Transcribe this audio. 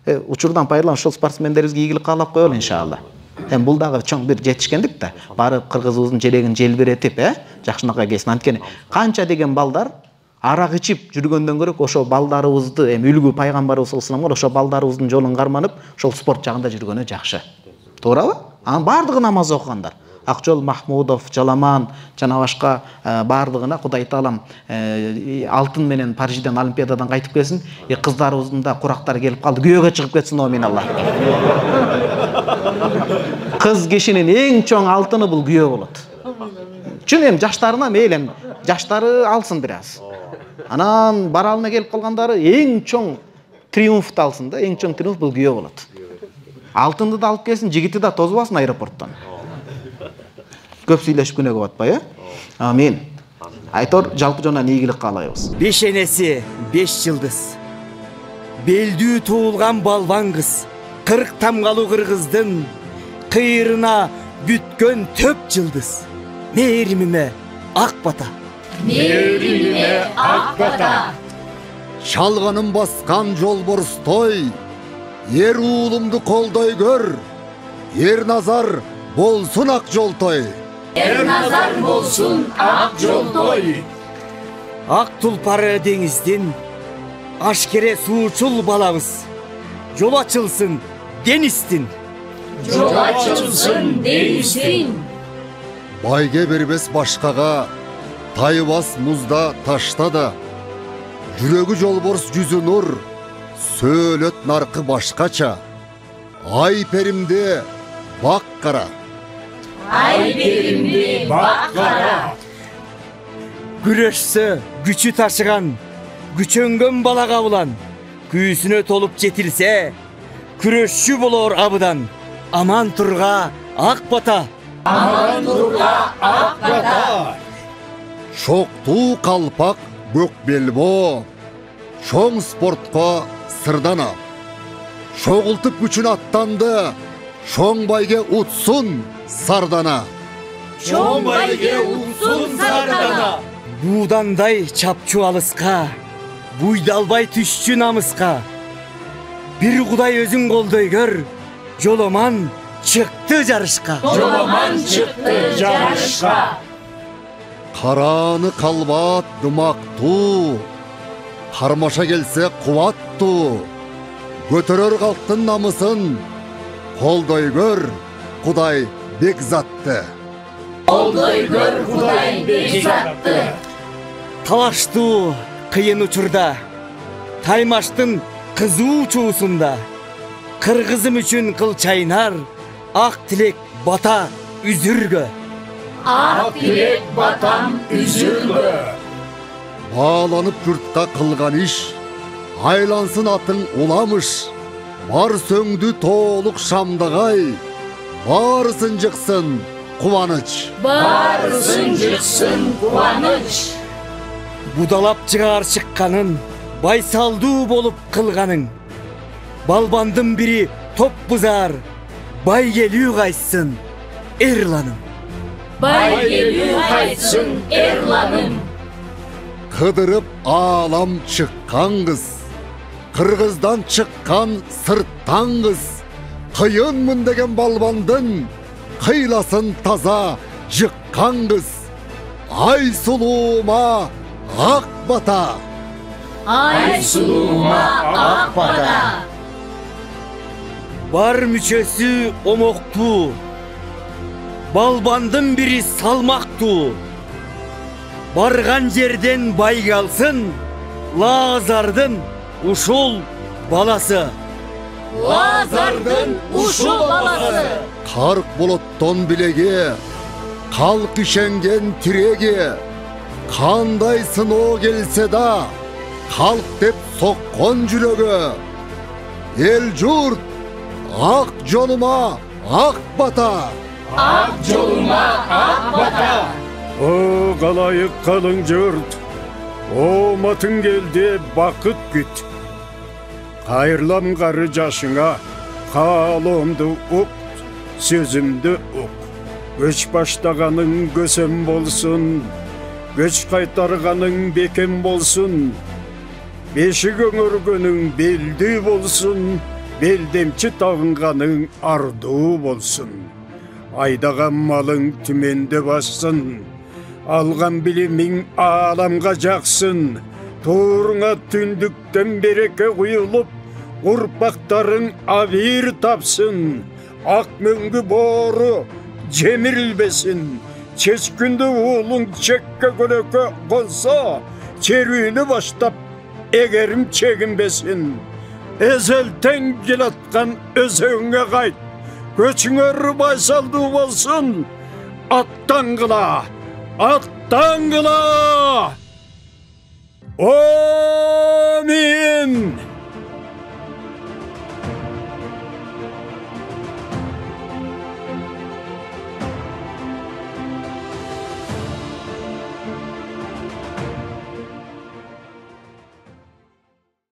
Учурдан пайдаланып ошол спортсмендерибизге ийгилик каалап коелу иншалла. Эми бул дагы чоң бир жетишкендик да. Барып кыргызыбыздын желегин желбиретип, жакшынакай келсин. Анткени канча деген балдар арак ичип жүргөндөн көрө ошо балдарыбызды, эми үлгү пайгамбарыбыз саллаллаху ошо балдарыбыздын жолун карманып, ошол спорт жагында жүргөнү жакшы. Туурабы? Анын бардыгы намаз окугандар. Акжол Махмудов, Жаламан жана башка бардыгына Кудай Таалам алтын менен Парижден Олимпиададан кайтып келсин. Кыздарыбыздын да курактары келип калды. Күйөөгө чыгып кетсин амин Алла. Кыз кишинин эң чоң алтыны бул күйөө болот. Чын эми жаштарына мейлен жаштары алсын бир аз. Анан баралына келип калгандары эң чоң триумфты алсын да, эң чоң триумф бул күйөө болот. Алтынды да алып келсин, жигити да тозбасын аэропорттон. Көп сүйлөшүп күнөөгө батпай, Амин. Айтор жалпы жонан ийгилик каалайбыз. Беш энеси 5 жылдыз. Белдүү туулган балбан кыз. 40 тамгалуу кыргыздын кыйрына бүткөн төп жылдыз. Мээримиме ак бата. Мээримиме ак бата. Шалганын баскан жолборстой, ер уулумду колдой көр. Ер назар болсун ак жолтой. Ер назар болсун ак жолтой. Ак тулпары деңиздин ашкере суучул балабыз. Жол ачылсын денистин. Жол ачылсын денистин. Байге бербес башкага, тайбас музда ташта да. Жүрөгү жолборс жүзү нур, сөөлөт наркы башкача. Ай перимде бак кара. Ай перимде бак кара. Күрөшсө күчү ташыган, күчөнгөн балага булан. Күйүсүнө толуп жетилсе, күрөшчү болор абыдан. Аман турга ак бата. Аман турга ак бата. Шоктуу калпак көк белбо, чоң спортко сырдана. Шогултуп күчүн аттанды, чоң байге утсун сардана. Чоң байге утсун сардана. Буудандай чапчу алыска, буйдалбай түшчү намыска. Бир Кудай өзүң колдой көр, жоломан чыкты жарышка. Жоломан чыкты жарышка. Караны калбат дымактуу, кармаша келсе кубаттуу. Көтөрөр калктын намысын, колдой көр Кудай бекзатты. Колдой көр Кудай бекзатты. Талаштуу кыйын учурда, таймаштын кызуу чуусунда, кыргызым үчүн кыл чайнар, ак тилек бата үзүргө. Ак тилек батам үзүргө. Бааланып журтка кылган иш, айлансын атың уламыш. Бар сөңдү тоолук шамдагай, барысын жыксын кубаныч. Барысын жыксын кубаныч. Будалап жыгаар чыкканын, байсалдуу болуп кылганың. Балбандын бири топ бузар, байгелүү кайтсын эрланым. Байгелүү кайтсын эрланым. Кыдырып аалам чыккан кыз, Кыргыздан чыккан сырттан кыз. Кыйынмын деген балбандын кыйласын таза жыккан кыз. Ай сулуума ак бата. Ай сулуума ак бата. Бар мүчөсү омоктуу, балбандын бири салмактуу. Барган жерден байга алсын, Лазардын ушул баласы. Лазардын ушул баласы. Карк болоттон билеге, калк ишенген тиреге. Кандай сыноо келсе да, калк деп соккон жүрөгө. Эл журт, ак жолума ак бата. Ак жолума ак бата. О калайык калың журт, ооматың келди бакыт күт. Кайырлам кары жашыңа, каалоомду ук, сөзүмдү ук. Көч баштаганың көсөм болсун, көч кайтарганың бекем болсун. Бешик өңөргөнүң белдүү болсун, белдемчи тагынганың ардуу болсун. Айдаган малың түменде бассын. Алган билимиң ааламга жаксын. Тууруңа түндүктөн береке куюлуп, урпактарың абийир тапсын. Ак мөңгү боору жемирилбесин. Чечкүндө уулуң чекке көлөкө консо, черүүнү баштап эгерим чегинбесин. Эзелтен келаткан өзөңө кайт. Көчүңөр байсалдуу болсун. Аттангыла, аттангыла. Амин.